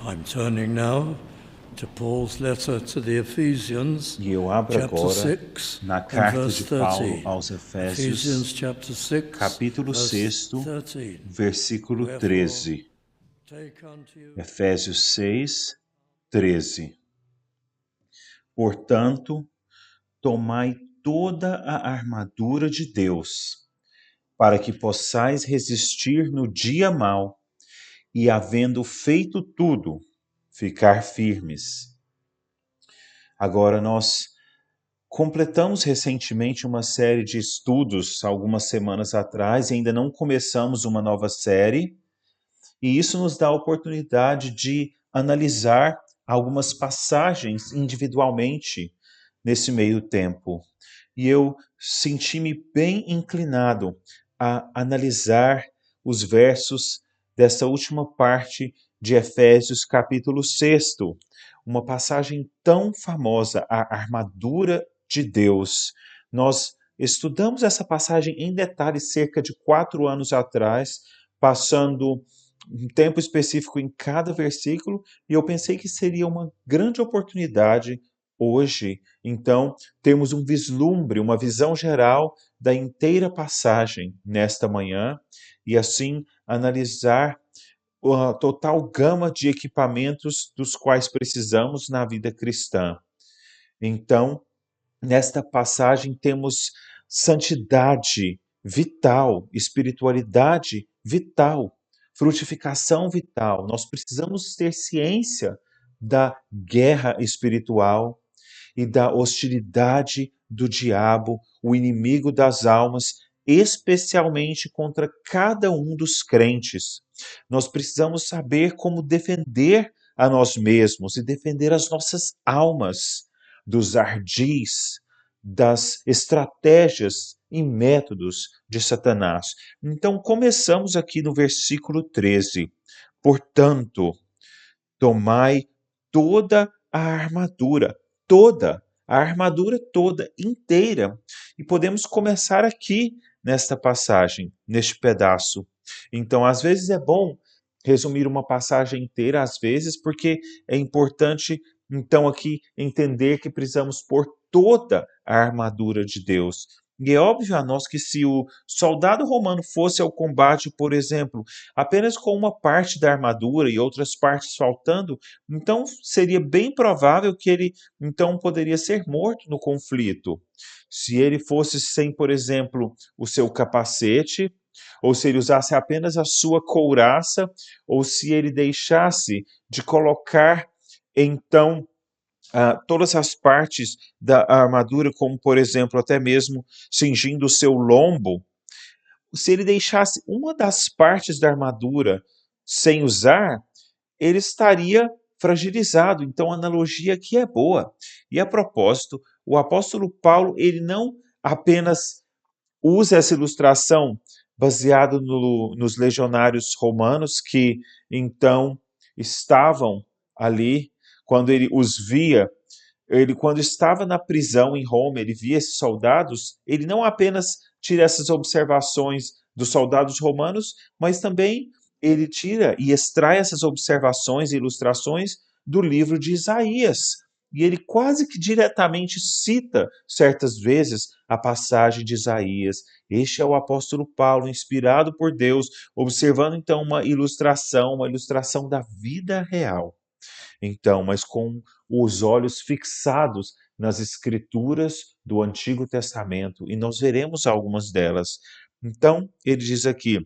I'm turning now to Paul's letter to the Ephesians, E eu abro chapter agora 6 na and carta verse de Paulo 13. aos Ephesians Efésios, chapter 6, capítulo verse 6, 13. versículo Wherefore, 13. take unto you Efésios 6, 13. Portanto, tomai toda a armadura de Deus, para que possais resistir no dia mau e, havendo feito tudo, ficar firmes. Agora nós completamos recentemente uma série de estudos, algumas semanas atrás, e ainda não começamos uma nova série, e isso nos dá a oportunidade de analisar algumas passagens individualmente nesse meio tempo. E eu senti-me bem inclinado a analisar os versos dessa última parte de Efésios, capítulo 6, uma passagem tão famosa, a armadura de Deus. Nós estudamos essa passagem em detalhes cerca de 4 anos atrás, passando um tempo específico em cada versículo, e eu pensei que seria uma grande oportunidade hoje, então, termos um vislumbre, uma visão geral da inteira passagem nesta manhã, e assim analisar a total gama de equipamentos dos quais precisamos na vida cristã. Então, nesta passagem temos santidade vital, espiritualidade vital, frutificação vital. Nós precisamos ter ciência da guerra espiritual e da hostilidade do diabo, o inimigo das almas, especialmente contra cada um dos crentes. Nós precisamos saber como defender a nós mesmos e defender as nossas almas dos ardis, das estratégias e métodos de Satanás. Então, começamos aqui no versículo 13. Portanto, tomai toda a armadura toda, inteira. E podemos começar aqui nesta passagem, neste pedaço. Então, às vezes é bom resumir uma passagem inteira, às vezes, porque é importante, então, aqui entender que precisamos pôr toda a armadura de Deus. E é óbvio a nós que se o soldado romano fosse ao combate, por exemplo, apenas com uma parte da armadura e outras partes faltando, então seria bem provável que ele então poderia ser morto no conflito. Se ele fosse sem, por exemplo, o seu capacete, ou se ele usasse apenas a sua couraça, ou se ele deixasse de colocar então todas as partes da armadura, como por exemplo, até mesmo cingindo o seu lombo, se ele deixasse uma das partes da armadura sem usar, ele estaria fragilizado. Então, a analogia aqui é boa. E a propósito, o apóstolo Paulo, ele não apenas usa essa ilustração baseado nos legionários romanos que então estavam ali quando ele os via. Ele, quando estava na prisão em Roma, ele via esses soldados, ele não apenas tira essas observações dos soldados romanos, mas também ele tira e extrai essas observações e ilustrações do livro de Isaías. E ele quase que diretamente cita, certas vezes, a passagem de Isaías. Este é o apóstolo Paulo, inspirado por Deus, observando então uma ilustração da vida real. Então, mas com os olhos fixados nas escrituras do Antigo Testamento, e nós veremos algumas delas. Então, ele diz aqui: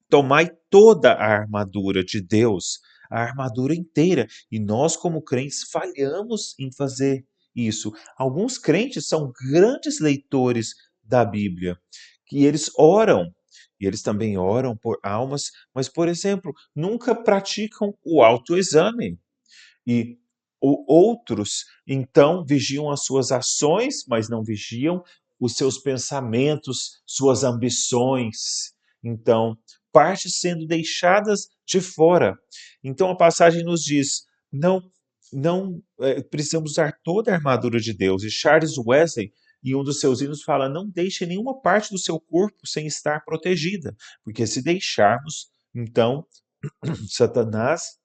tomai toda a armadura de Deus, a armadura inteira. E nós, como crentes, falhamos em fazer isso. Alguns crentes são grandes leitores da Bíblia, que eles oram, e eles também oram por almas, mas, por exemplo, nunca praticam o autoexame. E outros, então, vigiam as suas ações, mas não vigiam os seus pensamentos, suas ambições. Então, partes sendo deixadas de fora. Então, a passagem nos diz: não precisamos usar toda a armadura de Deus. E Charles Wesley, em um dos seus hinos, fala: não deixe nenhuma parte do seu corpo sem estar protegida, porque se deixarmos, então, Satanás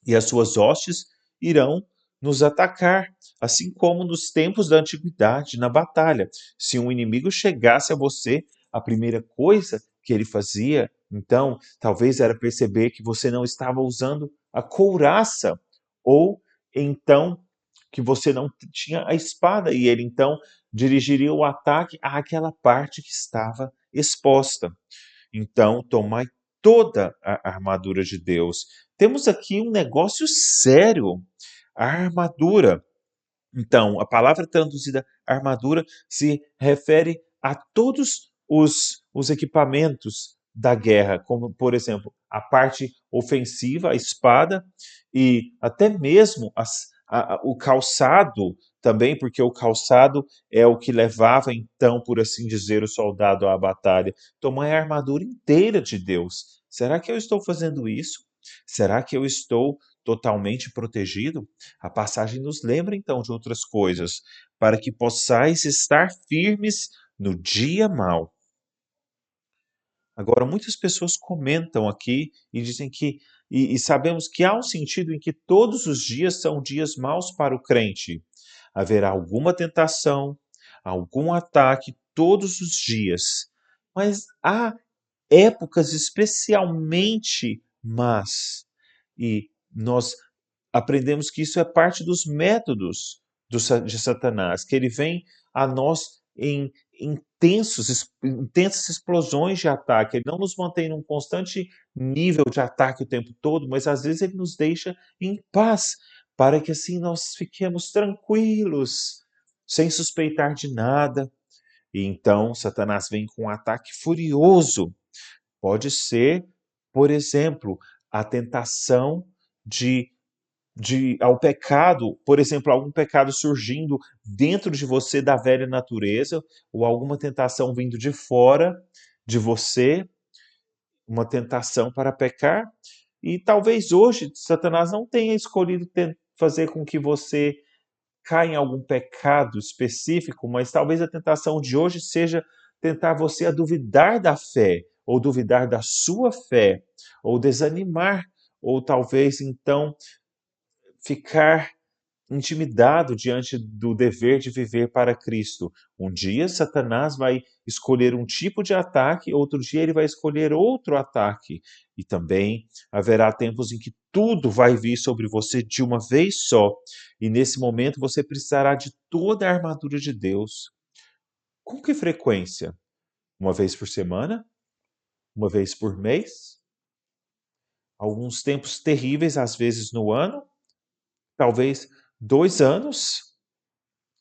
e as suas hostes irão nos atacar, assim como nos tempos da antiguidade, na batalha. Se um inimigo chegasse a você, a primeira coisa que ele fazia, então, talvez era perceber que você não estava usando a couraça, ou então que você não tinha a espada, e ele então dirigiria o ataque àquela parte que estava exposta. Então, tomai toda a armadura de Deus. Temos aqui um negócio sério. A armadura. Então, a palavra traduzida armadura se refere a todos os equipamentos da guerra, como, por exemplo, a parte ofensiva, a espada, e até mesmo o calçado também, porque o calçado é o que levava, então, por assim dizer, o soldado à batalha. Tomar a armadura inteira de Deus. Será que eu estou fazendo isso? Será que eu estou totalmente protegido? A passagem nos lembra então de outras coisas, para que possais estar firmes no dia mau. Agora, muitas pessoas comentam aqui e dizem que, e sabemos que há um sentido em que todos os dias são dias maus para o crente. Haverá alguma tentação, algum ataque todos os dias. Mas há épocas especialmente más. E nós aprendemos que isso é parte dos métodos de Satanás, que ele vem a nós em intensas explosões de ataque. Ele não nos mantém num constante nível de ataque o tempo todo, mas às vezes ele nos deixa em paz, para que assim nós fiquemos tranquilos, sem suspeitar de nada. E então Satanás vem com um ataque furioso. Pode ser, por exemplo, a tentação de ao pecado, por exemplo, algum pecado surgindo dentro de você da velha natureza, ou alguma tentação vindo de fora de você, uma tentação para pecar. E talvez hoje Satanás não tenha escolhido fazer com que você caia em algum pecado específico, mas talvez a tentação de hoje seja tentar você a duvidar da fé, ou duvidar da sua fé, ou desanimar, ou talvez então ficar intimidado diante do dever de viver para Cristo. Um dia Satanás vai escolher um tipo de ataque, outro dia ele vai escolher outro ataque. E também haverá tempos em que tudo vai vir sobre você de uma vez só. E nesse momento você precisará de toda a armadura de Deus. Com que frequência? Uma vez por semana? Uma vez por mês? Alguns tempos terríveis, às vezes no ano? Talvez 2 anos?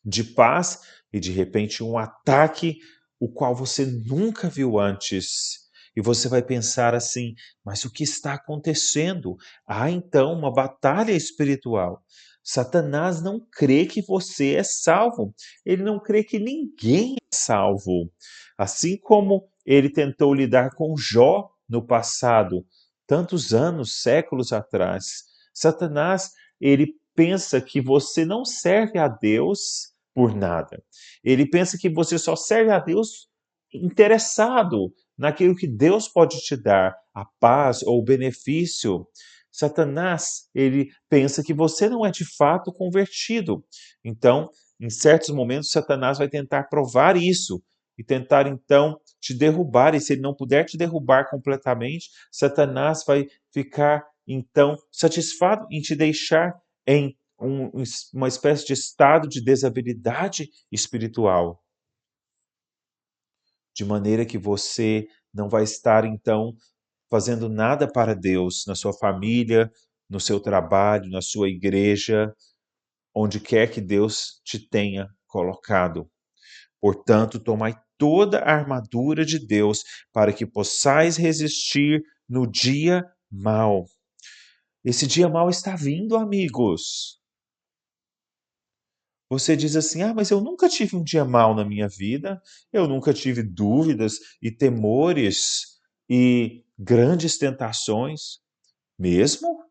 De paz e de repente um ataque o qual você nunca viu antes. E você vai pensar assim: mas o que está acontecendo? Há então uma batalha espiritual. Satanás não crê que você é salvo. Ele não crê que ninguém é salvo. Assim como ele tentou lidar com Jó no passado, tantos anos, séculos atrás. Satanás, ele pensa que você não serve a Deus por nada. Ele pensa que você só serve a Deus interessado naquilo que Deus pode te dar, a paz ou o benefício. Satanás, ele pensa que você não é de fato convertido. Então, em certos momentos, Satanás vai tentar provar isso e tentar então te derrubar. E se ele não puder te derrubar completamente, Satanás vai ficar então satisfado em te deixar em uma espécie de estado de desabilidade espiritual, de maneira que você não vai estar, então, fazendo nada para Deus na sua família, no seu trabalho, na sua igreja, onde quer que Deus te tenha colocado. Portanto, tomai toda a armadura de Deus para que possais resistir no dia mau. Esse dia mau está vindo, amigos. Você diz assim: ah, mas eu nunca tive um dia mau na minha vida, eu nunca tive dúvidas e temores e grandes tentações. Mesmo?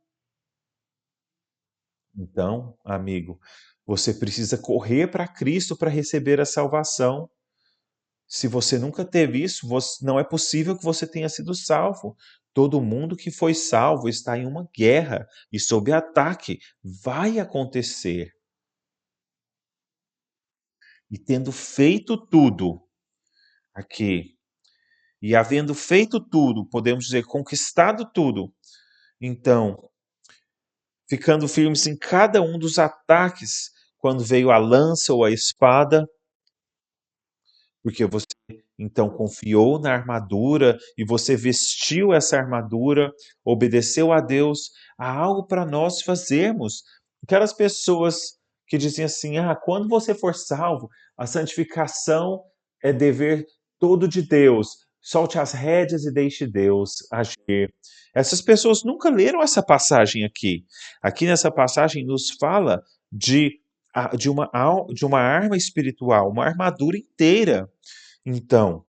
Então, amigo, você precisa correr para Cristo para receber a salvação. Se você nunca teve isso, não é possível que você tenha sido salvo. Todo mundo que foi salvo está em uma guerra e sob ataque. Vai acontecer. E tendo feito tudo aqui, e havendo feito tudo, podemos dizer, conquistado tudo, então, ficando firmes em cada um dos ataques, quando veio a lança ou a espada, porque você então confiou na armadura e você vestiu essa armadura, obedeceu a Deus, há algo para nós fazermos. Aquelas pessoas que dizem assim: ah, quando você for salvo, a santificação é dever todo de Deus. Solte as rédeas e deixe Deus agir. Essas pessoas nunca leram essa passagem aqui. Aqui nessa passagem nos fala de, de uma arma espiritual, uma armadura inteira. Então,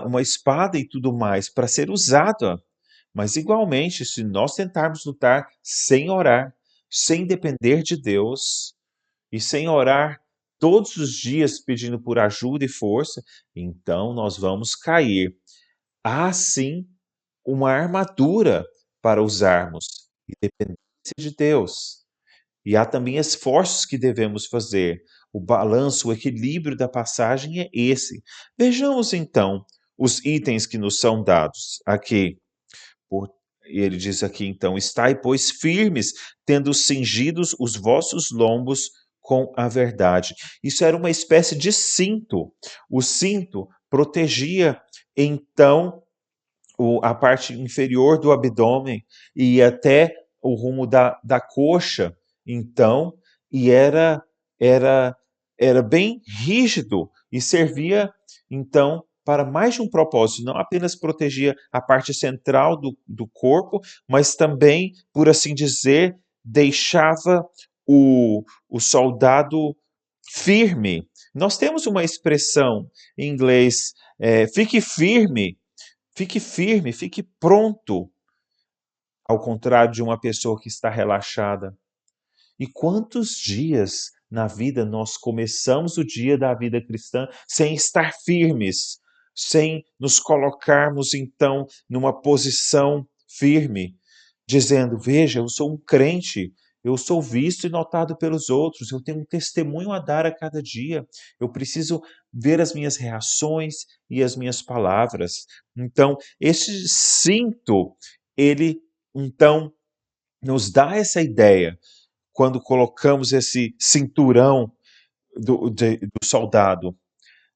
uma espada e tudo mais para ser usada. Mas, igualmente, se nós tentarmos lutar sem orar, sem depender de Deus e sem orar todos os dias pedindo por ajuda e força, então nós vamos cair. Há sim uma armadura para usarmos e dependência de Deus. E há também esforços que devemos fazer. O balanço, o equilíbrio da passagem é esse. Vejamos então os itens que nos são dados aqui. Ele diz aqui então: estai, pois, firmes, tendo cingidos os vossos lombos com a verdade. Isso era uma espécie de cinto. O cinto protegia então a parte inferior do abdômen e até o rumo da coxa, então, e era, era bem rígido e servia, então, para mais de um propósito, não apenas protegia a parte central do corpo, mas também, por assim dizer, deixava o soldado firme. Nós temos uma expressão em inglês, fique firme, fique pronto, ao contrário de uma pessoa que está relaxada. E quantos dias na vida nós começamos o dia da vida cristã sem estar firmes, sem nos colocarmos então numa posição firme, dizendo: veja, eu sou um crente, eu sou visto e notado pelos outros, eu tenho um testemunho a dar a cada dia, eu preciso ver as minhas reações e as minhas palavras. Então, esse cinto, ele então nos dá essa ideia quando colocamos esse cinturão do soldado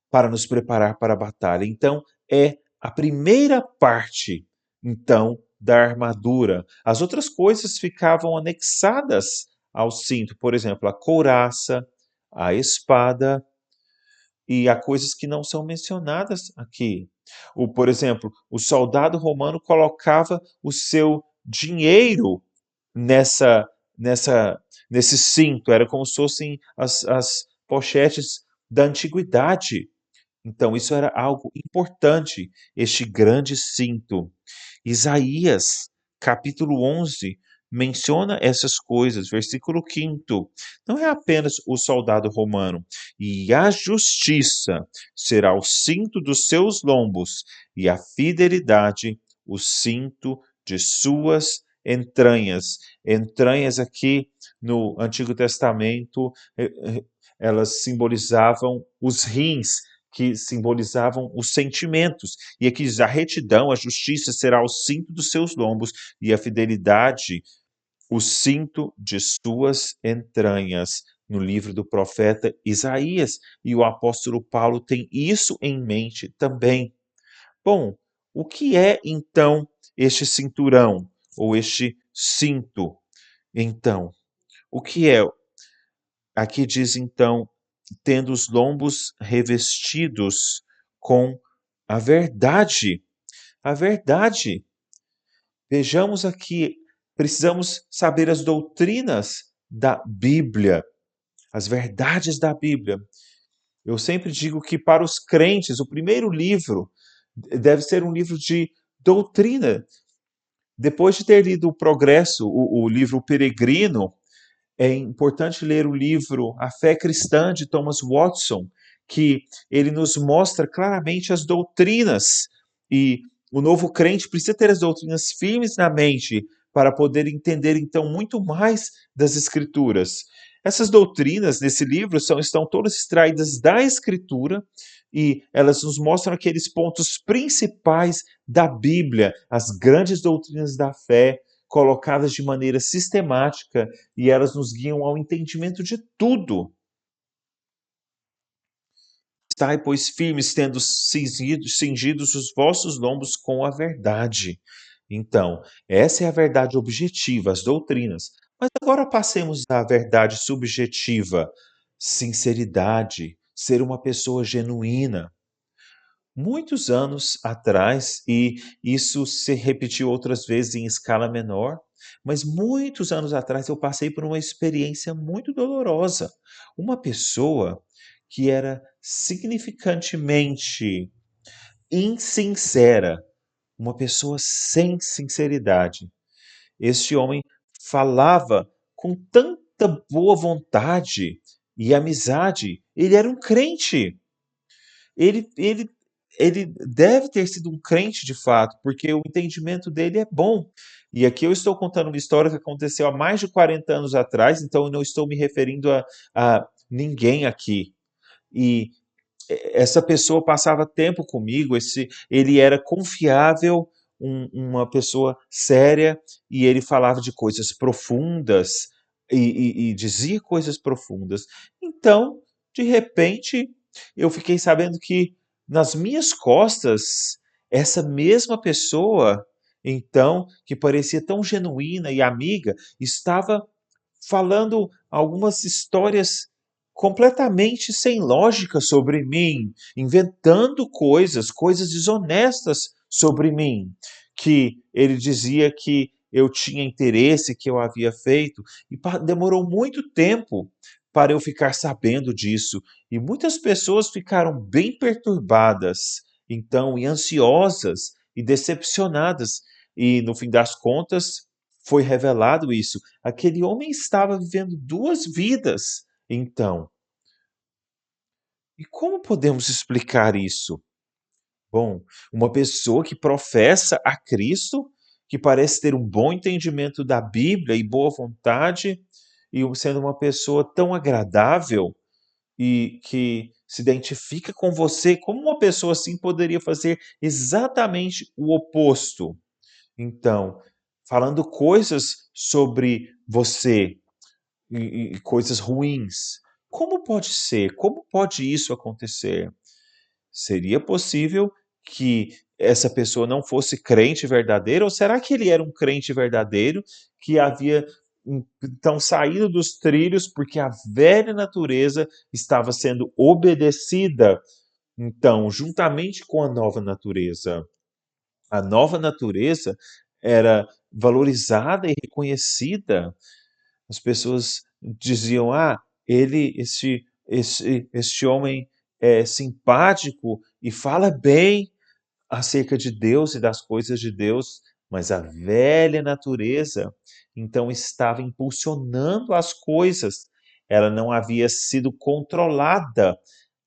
para nos preparar para a batalha. Então, é a primeira parte, então, da armadura. As outras coisas ficavam anexadas ao cinto, por exemplo, a couraça, a espada, e há coisas que não são mencionadas aqui. Por exemplo, o soldado romano colocava o seu dinheiro nessa, nessa, nesse cinto, era como se fossem as pochetes da antiguidade. Então, isso era algo importante, este grande cinto. Isaías, capítulo 11, menciona essas coisas, versículo 5. Não é apenas o soldado romano. E a justiça será o cinto dos seus lombos, e a fidelidade o cinto de suas entranhas. Entranhas aqui no Antigo Testamento, elas simbolizavam os rins, que simbolizavam os sentimentos. E aqui diz: a retidão, a justiça será o cinto dos seus lombos, e a fidelidade, o cinto de suas entranhas. No livro do profeta Isaías. E o apóstolo Paulo tem isso em mente também. Bom, o que é então este cinturão, ou este cinto? Então, o que é? Aqui diz então: tendo os lombos revestidos com a verdade. A verdade. Vejamos aqui, precisamos saber as doutrinas da Bíblia, as verdades da Bíblia. Eu sempre digo que para os crentes, o primeiro livro deve ser um livro de doutrina. Depois de ter lido o Progresso, o livro Peregrino, é importante ler o livro A Fé Cristã, de Thomas Watson, que ele nos mostra claramente as doutrinas e o novo crente precisa ter as doutrinas firmes na mente para poder entender então muito mais das Escrituras. Essas doutrinas nesse livro estão todas extraídas da Escritura e elas nos mostram aqueles pontos principais da Bíblia, as grandes doutrinas da fé, colocadas de maneira sistemática e elas nos guiam ao entendimento de tudo. Estai, pois, firmes, tendo cingidos os vossos lombos com a verdade. Então, essa é a verdade objetiva, as doutrinas. Mas agora passemos à verdade subjetiva, sinceridade, ser uma pessoa genuína. Muitos anos atrás, e isso se repetiu outras vezes em escala menor, mas muitos anos atrás eu passei por uma experiência muito dolorosa. Uma pessoa que era significantemente insincera, uma pessoa sem sinceridade. Este homem falava com tanta boa vontade e amizade, ele era um crente. Ele ele ele deve ter sido um crente de fato, porque o entendimento dele é bom. E aqui eu estou contando uma história que aconteceu há mais de 40 anos atrás, então eu não estou me referindo a ninguém aqui. E essa pessoa passava tempo comigo, ele era confiável, uma pessoa séria, e ele falava de coisas profundas e dizia coisas profundas. Então, de repente, eu fiquei sabendo que nas minhas costas, essa mesma pessoa, então, que parecia tão genuína e amiga, estava falando algumas histórias completamente sem lógica sobre mim, inventando coisas desonestas sobre mim, que ele dizia que eu tinha interesse, que eu havia feito, e demorou muito tempo para eu ficar sabendo disso, e muitas pessoas ficaram bem perturbadas, então, e ansiosas e decepcionadas, e no fim das contas foi revelado isso. Aquele homem estava vivendo duas vidas, então. E como podemos explicar isso? Bom, uma pessoa que professa a Cristo, que parece ter um bom entendimento da Bíblia e boa vontade, e sendo uma pessoa tão agradável e que se identifica com você, como uma pessoa assim poderia fazer exatamente o oposto? Então, falando coisas sobre você, e coisas ruins. Como pode ser? Como pode isso acontecer? Seria possível que essa pessoa não fosse crente verdadeiro? Ou será que ele era um crente verdadeiro que havia então saído dos trilhos porque a velha natureza estava sendo obedecida? Então, juntamente com a nova natureza. A nova natureza era valorizada e reconhecida. As pessoas diziam: "Ah, este homem é simpático e fala bem acerca de Deus e das coisas de Deus", mas a velha natureza, então, estava impulsionando as coisas. Ela não havia sido controlada.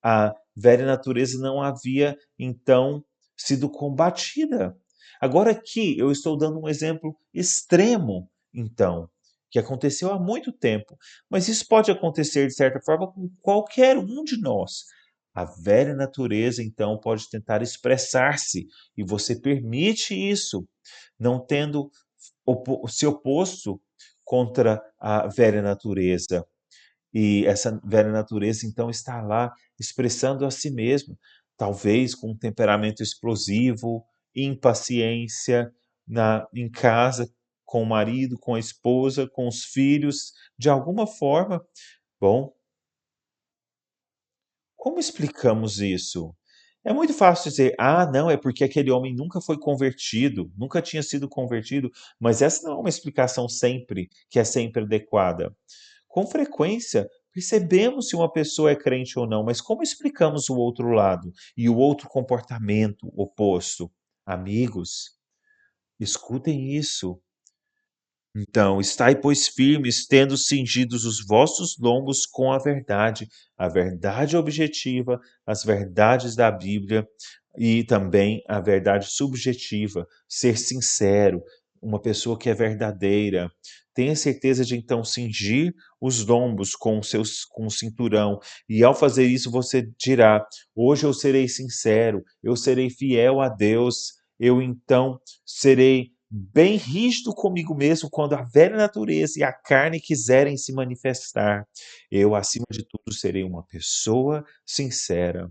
A velha natureza não havia, então, sido combatida. Agora aqui eu estou dando um exemplo extremo, então, que aconteceu há muito tempo, mas isso pode acontecer de certa forma com qualquer um de nós. A velha natureza, então, pode tentar expressar-se e você permite isso, não tendo se oposto contra a velha natureza. E essa velha natureza, então, está lá expressando a si mesma, talvez com um temperamento explosivo, impaciência em casa, com o marido, com a esposa, com os filhos, de alguma forma. Bom, como explicamos isso? É muito fácil dizer, ah, não, é porque aquele homem nunca foi convertido, nunca tinha sido convertido, mas essa não é uma explicação sempre, que é sempre adequada. Com frequência, percebemos se uma pessoa é crente ou não, mas como explicamos o outro lado e o outro comportamento oposto? Amigos, escutem isso. Então, estai, pois, firmes, tendo cingidos os vossos lombos com a verdade objetiva, as verdades da Bíblia e também a verdade subjetiva, ser sincero, uma pessoa que é verdadeira. Tenha certeza de então cingir os lombos com o cinturão, e ao fazer isso você dirá: hoje eu serei sincero, eu serei fiel a Deus, eu então serei bem rígido comigo mesmo quando a velha natureza e a carne quiserem se manifestar. Eu, acima de tudo, serei uma pessoa sincera.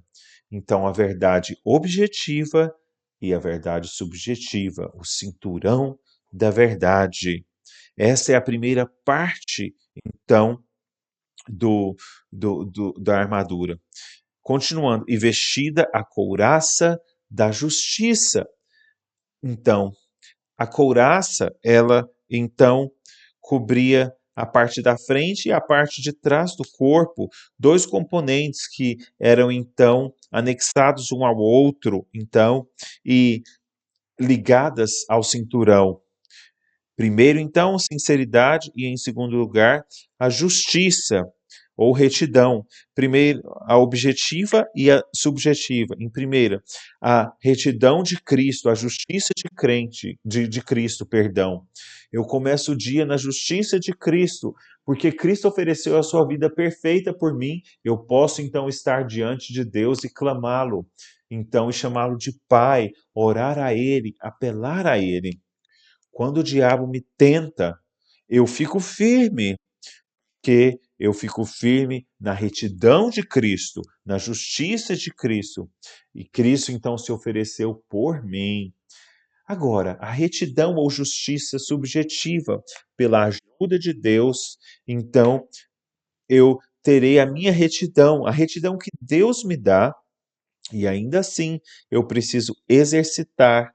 Então, a verdade objetiva e a verdade subjetiva, o cinturão da verdade. Essa é a primeira parte, então, da armadura. Continuando, e vestida a couraça da justiça. Então, a couraça, ela então cobria a parte da frente e a parte de trás do corpo, dois componentes que eram então anexados um ao outro, então, e ligadas ao cinturão. Primeiro, então, sinceridade e, em segundo lugar, a justiça ou retidão. Primeiro, a objetiva e a subjetiva. Em primeira, a retidão de Cristo, a justiça de Cristo, perdão. Eu começo o dia na justiça de Cristo, porque Cristo ofereceu a sua vida perfeita por mim. Eu posso então estar diante de Deus e clamá-lo, então, e chamá-lo de Pai, orar a Ele, apelar a Ele. Quando o diabo me tenta, eu fico firme, que eu fico firme na retidão de Cristo, na justiça de Cristo. E Cristo então se ofereceu por mim. Agora, a retidão ou justiça subjetiva, pela ajuda de Deus, então eu terei a minha retidão, a retidão que Deus me dá, e ainda assim eu preciso exercitá-la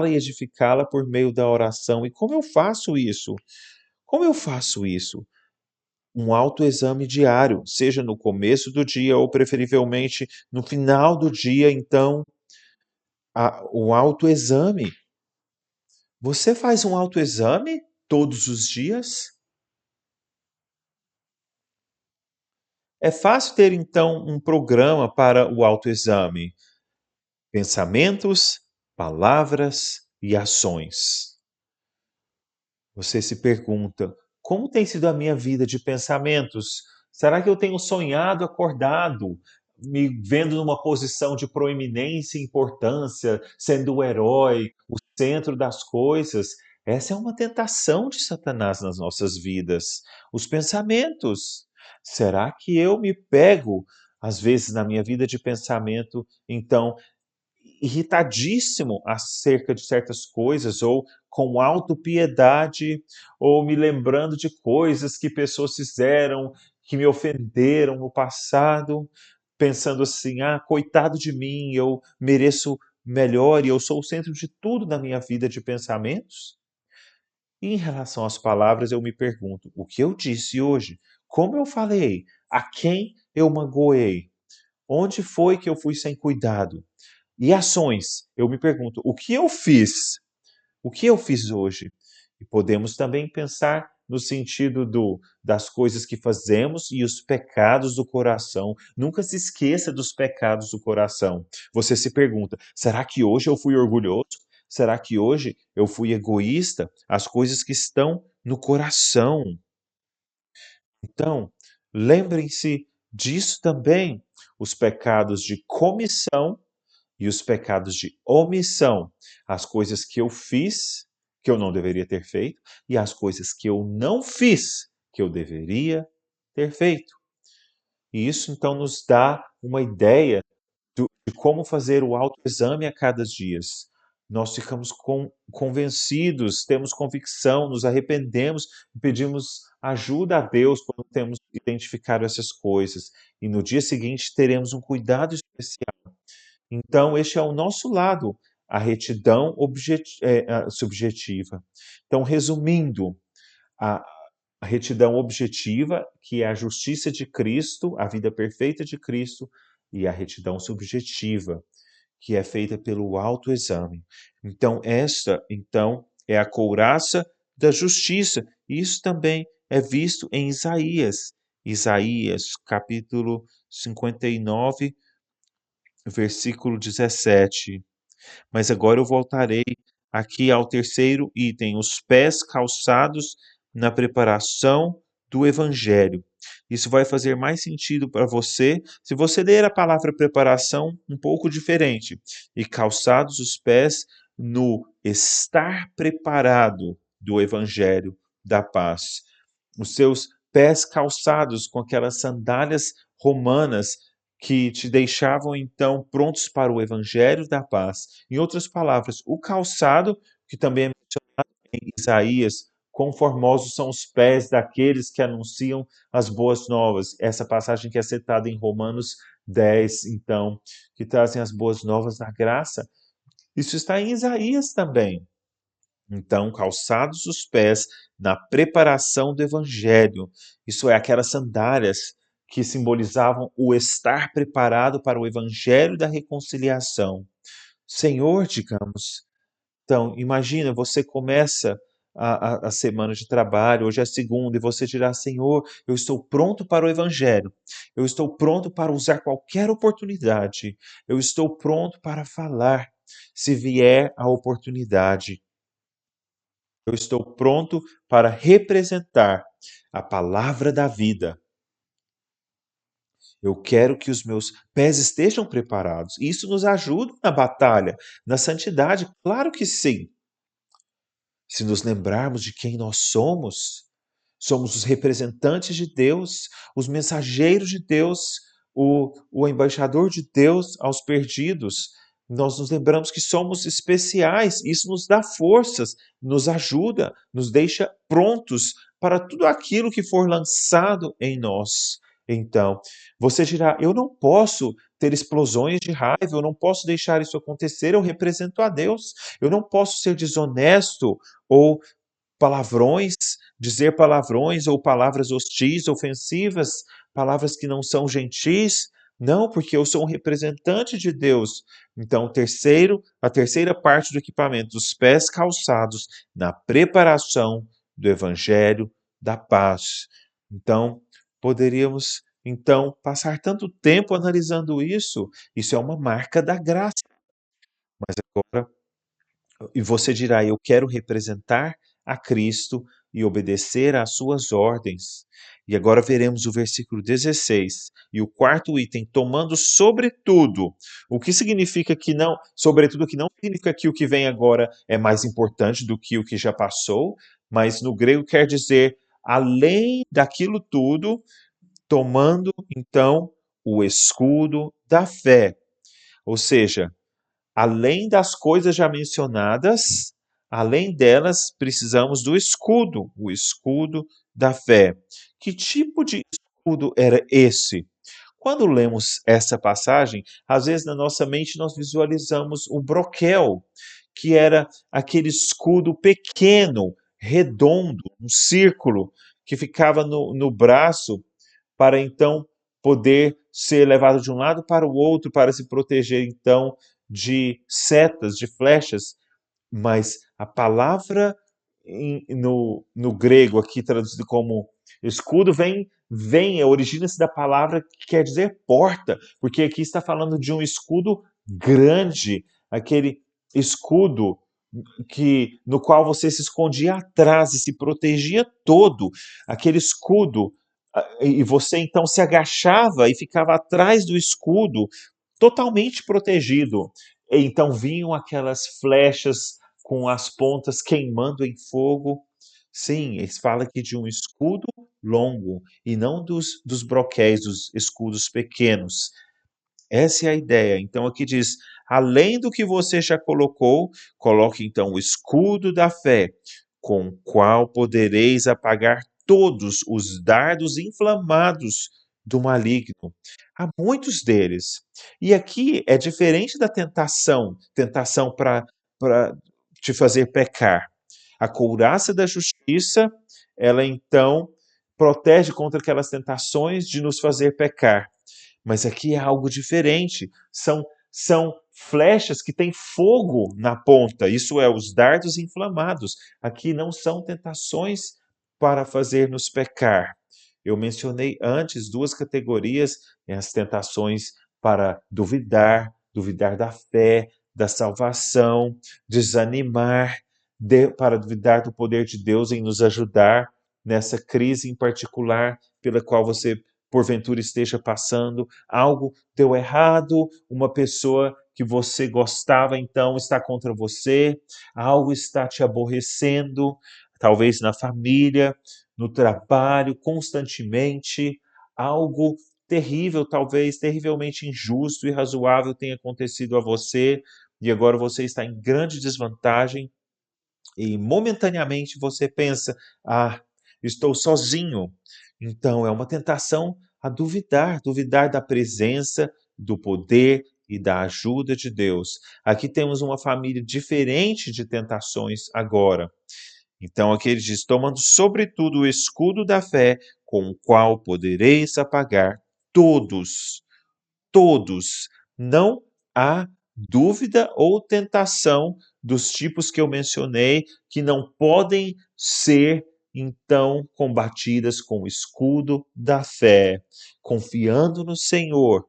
e edificá-la por meio da oração. E como eu faço isso? Como eu faço isso? Um autoexame diário, seja no começo do dia ou preferivelmente no final do dia, então, o autoexame. Você faz um autoexame todos os dias? É fácil ter então um programa para o autoexame. Pensamentos, palavras e ações. Você se pergunta: como tem sido a minha vida de pensamentos? Será que eu tenho sonhado acordado, me vendo numa posição de proeminência e importância, sendo o herói, o centro das coisas? Essa é uma tentação de Satanás nas nossas vidas. Os pensamentos. Será que eu me pego, às vezes, na minha vida de pensamento, então, irritadíssimo acerca de certas coisas, ou com autopiedade, ou me lembrando de coisas que pessoas fizeram, que me ofenderam no passado, pensando assim: ah, coitado de mim, eu mereço melhor e eu sou o centro de tudo na minha vida de pensamentos? E em relação às palavras, eu me pergunto: o que eu disse hoje? Como eu falei? A quem eu magoei? Onde foi que eu fui sem cuidado? E ações, eu me pergunto, o que eu fiz? O que eu fiz hoje? E podemos também pensar no sentido das coisas que fazemos e os pecados do coração. Nunca se esqueça dos pecados do coração. Você se pergunta: será que hoje eu fui orgulhoso? Será que hoje eu fui egoísta? As coisas que estão no coração. Então, lembrem-se disso também, os pecados de comissão e os pecados de omissão, as coisas que eu fiz, que eu não deveria ter feito, e as coisas que eu não fiz, que eu deveria ter feito. E isso então nos dá uma ideia de como fazer o autoexame a cada dia. Nós ficamos convencidos, temos convicção, nos arrependemos e pedimos ajuda a Deus quando temos identificado essas coisas. E no dia seguinte teremos um cuidado especial. Então, este é o nosso lado, a retidão subjetiva. Então, resumindo, a, a retidão objetiva, que é a justiça de Cristo, a vida perfeita de Cristo, e a retidão subjetiva, que é feita pelo autoexame. Então, esta, então, é a couraça da justiça. Isso também é visto em Isaías. Isaías, capítulo 59, versículo 17. Mas agora eu voltarei aqui ao terceiro item, os pés calçados na preparação do evangelho. Isso vai fazer mais sentido para você se você ler a palavra preparação um pouco diferente. E calçados os pés no estar preparado do evangelho da paz. Os seus pés calçados com aquelas sandálias romanas que te deixavam então prontos para o evangelho da paz. Em outras palavras, o calçado, que também é mencionado em Isaías, quão formosos são os pés daqueles que anunciam as boas novas. Essa passagem que é citada em Romanos 10, então, que trazem as boas novas da graça. Isso está em Isaías também. Então, calçados os pés na preparação do evangelho. Isso é, aquelas sandálias que simbolizavam o estar preparado para o evangelho da reconciliação. Senhor, digamos. Então, imagina, você começa a semana de trabalho, hoje é segunda, e você dirá: Senhor, eu estou pronto para o evangelho. Eu estou pronto para usar qualquer oportunidade. Eu estou pronto para falar, se vier a oportunidade. Eu estou pronto para representar a palavra da vida. Eu quero que os meus pés estejam preparados. Isso nos ajuda na batalha, na santidade, claro que sim. Se nos lembrarmos de quem nós somos, somos os representantes de Deus, os mensageiros de Deus, o embaixador de Deus aos perdidos. Nós nos lembramos que somos especiais, isso nos dá forças, nos ajuda, nos deixa prontos para tudo aquilo que for lançado em nós. Então, você dirá: eu não posso ter explosões de raiva, eu não posso deixar isso acontecer, eu represento a Deus, eu não posso ser desonesto ou palavrões, dizer palavrões ou palavras hostis, ofensivas, palavras que não são gentis. Não, porque eu sou um representante de Deus. Então, a terceira parte do equipamento, os pés calçados na preparação do evangelho da paz. Então, poderíamos então passar tanto tempo analisando isso. Isso é uma marca da graça. Mas agora e você dirá: eu quero representar a Cristo e obedecer às suas ordens. E agora veremos o versículo 16 e o quarto item, tomando sobretudo. O que significa que não, sobretudo, que não significa que o que vem agora é mais importante do que o que já passou, mas no grego quer dizer além daquilo tudo, tomando então o escudo da fé. Ou seja, além das coisas já mencionadas, além delas, precisamos do escudo, o escudo da fé. Que tipo de escudo era esse? Quando lemos essa passagem, às vezes na nossa mente nós visualizamos o broquel, que era aquele escudo pequeno, redondo, um círculo, que ficava no braço para então poder ser levado de um lado para o outro para se proteger então de setas, de flechas, mas a palavra no grego aqui traduzido como escudo origina-se da palavra que quer dizer porta, porque aqui está falando de um escudo grande, aquele escudo no qual você se escondia atrás e se protegia todo, aquele escudo, e você então se agachava e ficava atrás do escudo, totalmente protegido. E então vinham aquelas flechas com as pontas queimando em fogo. Sim, eles falam aqui de um escudo longo e não dos broquéis, dos escudos pequenos. Essa é a ideia. Então aqui diz: além do que você já colocou, coloque então o escudo da fé, com o qual podereis apagar todos os dardos inflamados do maligno. Há muitos deles. E aqui é diferente da tentação para te fazer pecar. A couraça da justiça, ela então protege contra aquelas tentações de nos fazer pecar. Mas aqui é algo diferente. São flechas que têm fogo na ponta, isso é, os dardos inflamados. Aqui não são tentações para fazer-nos pecar. Eu mencionei antes duas categorias, as tentações para duvidar, duvidar da fé, da salvação, desanimar, para duvidar do poder de Deus em nos ajudar nessa crise em particular pela qual você porventura esteja passando, algo deu errado, uma pessoa que você gostava então está contra você, algo está te aborrecendo, talvez na família, no trabalho, constantemente, algo terrível, talvez terrivelmente injusto e irrazoável tenha acontecido a você, e agora você está em grande desvantagem e momentaneamente você pensa: ah, estou sozinho. Então é uma tentação a duvidar, duvidar da presença, do poder e da ajuda de Deus. Aqui temos uma família diferente de tentações agora. Então aqui ele diz: tomando sobretudo o escudo da fé, com o qual podereis apagar todos, todos. Não há dúvida ou tentação dos tipos que eu mencionei que não podem ser então combatidas com o escudo da fé, confiando no Senhor.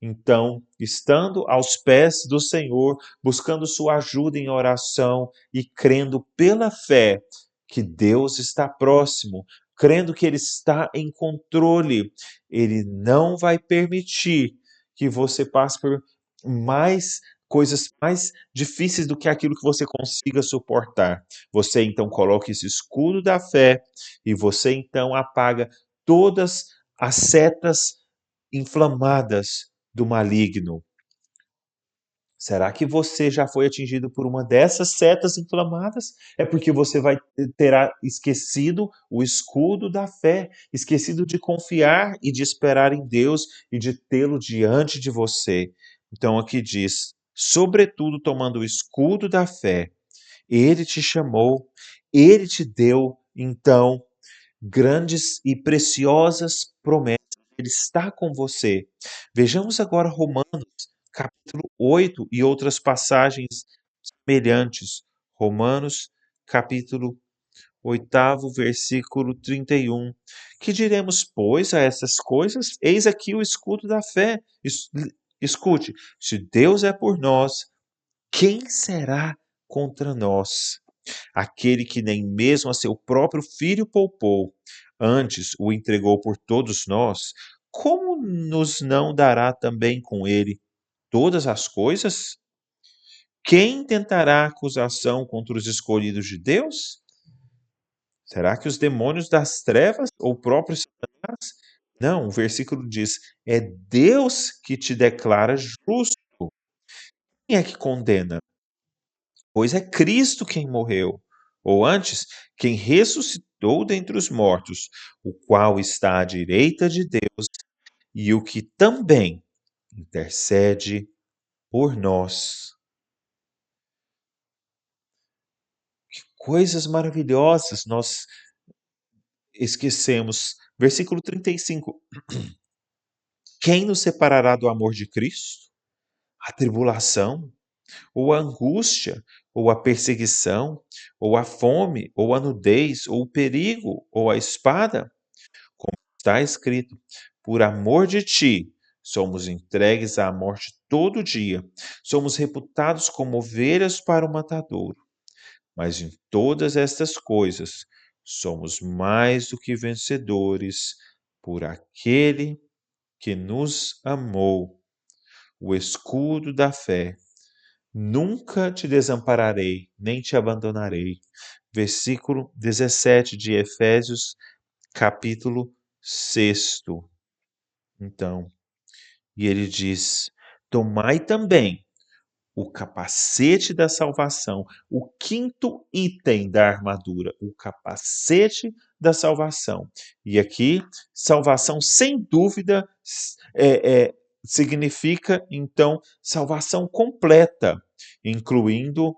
Então, estando aos pés do Senhor, buscando sua ajuda em oração e crendo pela fé que Deus está próximo, crendo que Ele está em controle, Ele não vai permitir que você passe por mais coisas mais difíceis do que aquilo que você consiga suportar. Você então coloca esse escudo da fé e você então apaga todas as setas inflamadas do maligno. Será que você já foi atingido por uma dessas setas inflamadas? É porque você terá esquecido o escudo da fé, esquecido de confiar e de esperar em Deus e de tê-lo diante de você. Então aqui diz: sobretudo tomando o escudo da fé, ele te chamou, ele te deu, então, grandes e preciosas promessas. Ele está com você. Vejamos agora Romanos, capítulo 8 e outras passagens semelhantes. Romanos, capítulo 8, versículo 31. Que diremos, pois, a essas coisas? Eis aqui o escudo da fé. Escute, se Deus é por nós, quem será contra nós? Aquele que nem mesmo a seu próprio filho poupou, antes o entregou por todos nós, como nos não dará também com ele todas as coisas? Quem tentará acusação contra os escolhidos de Deus? Será que os demônios das trevas ou o próprio Satanás? Não, o versículo diz: é Deus que te declara justo. Quem é que condena? Pois é Cristo quem morreu, ou antes, quem ressuscitou dentre os mortos, o qual está à direita de Deus e o que também intercede por nós. Coisas maravilhosas nós esquecemos. Versículo 35. Quem nos separará do amor de Cristo? A tribulação, ou a angústia, ou a perseguição, ou a fome, ou a nudez, ou o perigo, ou a espada? Como está escrito: por amor de ti, somos entregues à morte todo dia, somos reputados como ovelhas para o matadouro. Mas em todas estas coisas, somos mais do que vencedores por aquele que nos amou. O escudo da fé. Nunca te desampararei, nem te abandonarei. Versículo 17 de Efésios, capítulo 6. Então, e ele diz: tomai também o capacete da salvação, o quinto item da armadura, o capacete da salvação. E aqui, salvação, sem dúvida, significa, então, salvação completa, incluindo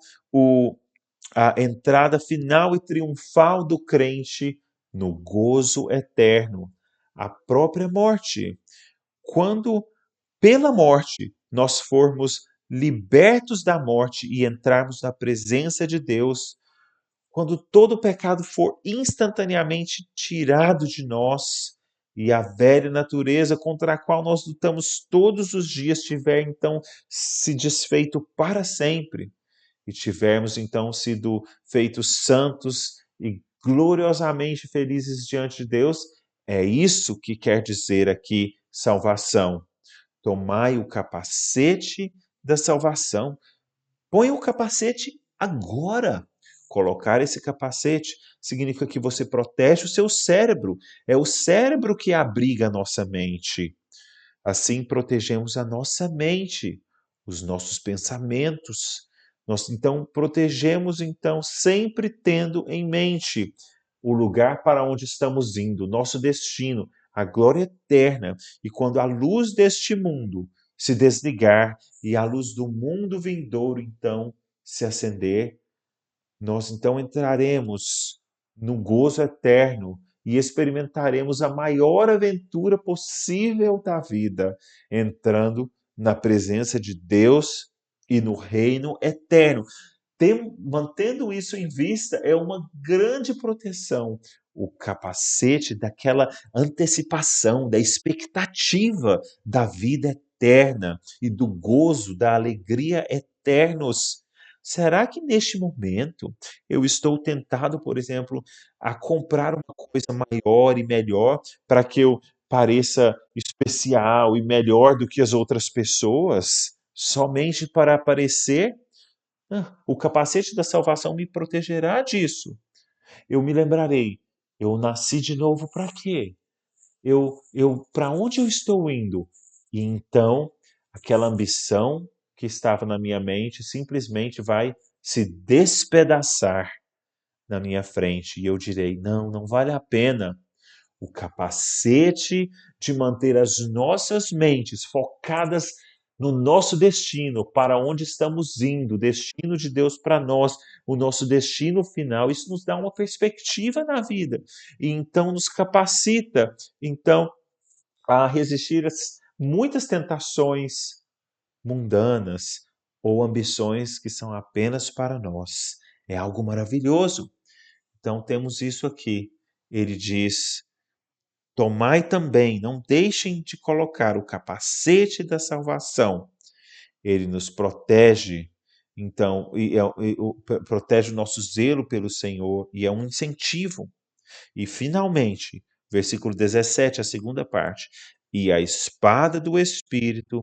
a entrada final e triunfal do crente no gozo eterno, a própria morte. Quando pela morte nós formos libertos da morte e entrarmos na presença de Deus, quando todo o pecado for instantaneamente tirado de nós e a velha natureza contra a qual nós lutamos todos os dias tiver então se desfeito para sempre e tivermos então sido feitos santos e gloriosamente felizes diante de Deus, é isso que quer dizer aqui salvação. Tomai o capacete da salvação. Põe o capacete agora. Colocar esse capacete significa que você protege o seu cérebro. É o cérebro que abriga a nossa mente. Assim protegemos a nossa mente, os nossos pensamentos. Nós então protegemos então sempre tendo em mente o lugar para onde estamos indo, nosso destino, a glória eterna. E quando a luz deste mundo se desligar e a luz do mundo vindouro então se acender, nós então entraremos no gozo eterno e experimentaremos a maior aventura possível da vida, entrando na presença de Deus e no reino eterno. Mantendo isso em vista, é uma grande proteção. O capacete daquela antecipação, da expectativa da vida eterna e do gozo, da alegria eternos. Será que neste momento eu estou tentado, por exemplo, a comprar uma coisa maior e melhor para que eu pareça especial e melhor do que as outras pessoas, somente para aparecer? O capacete da salvação me protegerá disso. Eu me lembrarei, eu nasci de novo para quê? Para onde eu estou indo? E então, aquela ambição que estava na minha mente simplesmente vai se despedaçar na minha frente. E eu direi: não, não vale a pena. O capacete de manter as nossas mentes focadas no nosso destino, para onde estamos indo, o destino de Deus para nós, o nosso destino final, isso nos dá uma perspectiva na vida e então nos capacita, então, a resistir a muitas tentações mundanas ou ambições que são apenas para nós. É algo maravilhoso. Então temos isso aqui. Ele diz: tomai também, não deixem de colocar o capacete da salvação. Ele nos protege, então, protege o nosso zelo pelo Senhor e é um incentivo. E, finalmente, versículo 17, a segunda parte. E a espada do Espírito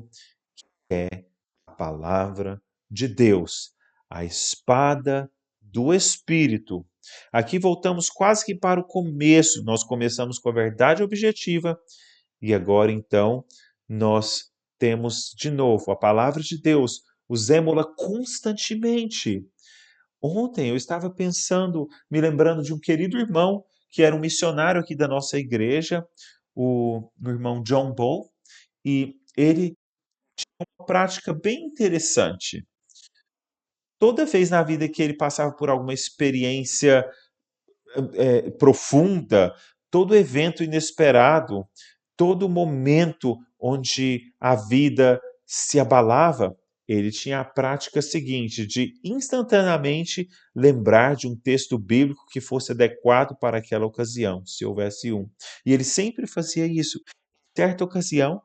é a palavra de Deus. A espada do Espírito. Aqui voltamos quase que para o começo. Nós começamos com a verdade objetiva e agora, então, nós temos de novo a palavra de Deus. Usemos-la constantemente. Ontem eu estava pensando, me lembrando de um querido irmão que era um missionário aqui da nossa igreja, o irmão John Ball, e ele tinha uma prática bem interessante. Toda vez na vida que ele passava por alguma experiência profunda, todo evento inesperado, todo momento onde a vida se abalava, ele tinha a prática seguinte de instantaneamente lembrar de um texto bíblico que fosse adequado para aquela ocasião, se houvesse um. E ele sempre fazia isso. Em certa ocasião,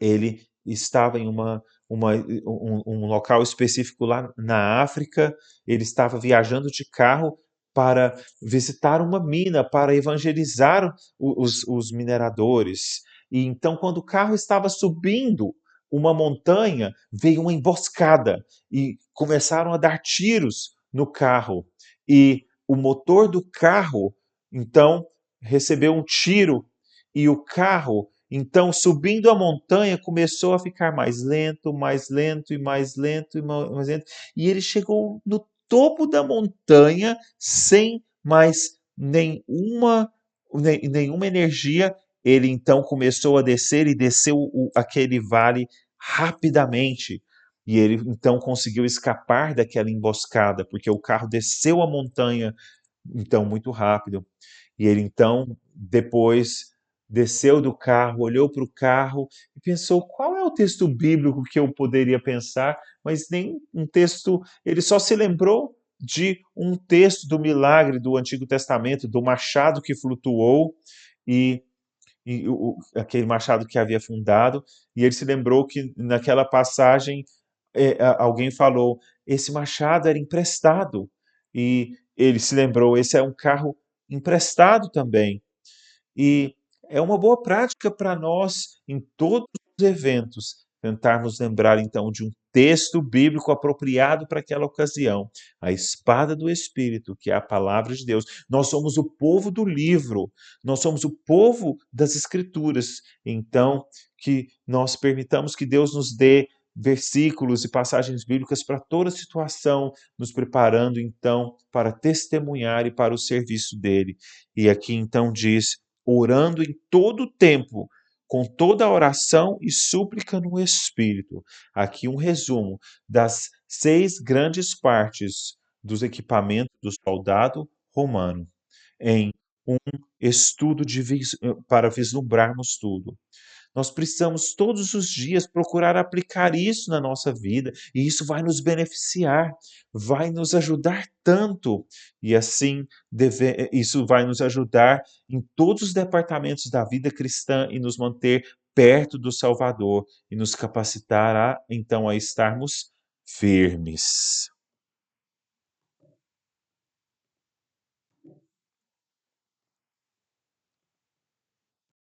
ele estava em um local específico lá na África, ele estava viajando de carro para visitar uma mina, para evangelizar os mineradores. E então, quando o carro estava subindo uma montanha, veio uma emboscada e começaram a dar tiros no carro. E o motor do carro, então, recebeu um tiro e o carro então, subindo a montanha, começou a ficar mais lento, mais lento e mais lento e mais lento. E ele chegou no topo da montanha sem mais nenhuma energia. Ele então começou a descer e desceu aquele vale rapidamente. E ele então conseguiu escapar daquela emboscada, porque o carro desceu a montanha então muito rápido. E ele então, depois desceu do carro, olhou para o carro e pensou: qual é o texto bíblico que eu poderia pensar, mas nem um texto, ele só se lembrou de um texto do milagre do Antigo Testamento, do machado que flutuou e, aquele machado que havia afundado, e ele se lembrou que naquela passagem alguém falou, esse machado era emprestado, e ele se lembrou, esse é um carro emprestado também. E é uma boa prática para nós, em todos os eventos, tentarmos lembrar então de um texto bíblico apropriado para aquela ocasião, a espada do Espírito, que é a palavra de Deus. Nós somos o povo do livro, nós somos o povo das Escrituras. Então, que nós permitamos que Deus nos dê versículos e passagens bíblicas para toda situação, nos preparando então para testemunhar e para o serviço dele. E aqui então diz orando em todo o tempo, com toda a oração e súplica no Espírito. Aqui um resumo das 6 grandes partes dos equipamentos do soldado romano, em um estudo para vislumbrarmos tudo. Nós precisamos todos os dias procurar aplicar isso na nossa vida, e isso vai nos beneficiar, vai nos ajudar tanto. E assim, isso vai nos ajudar em todos os departamentos da vida cristã e nos manter perto do Salvador e nos capacitar então a estarmos firmes.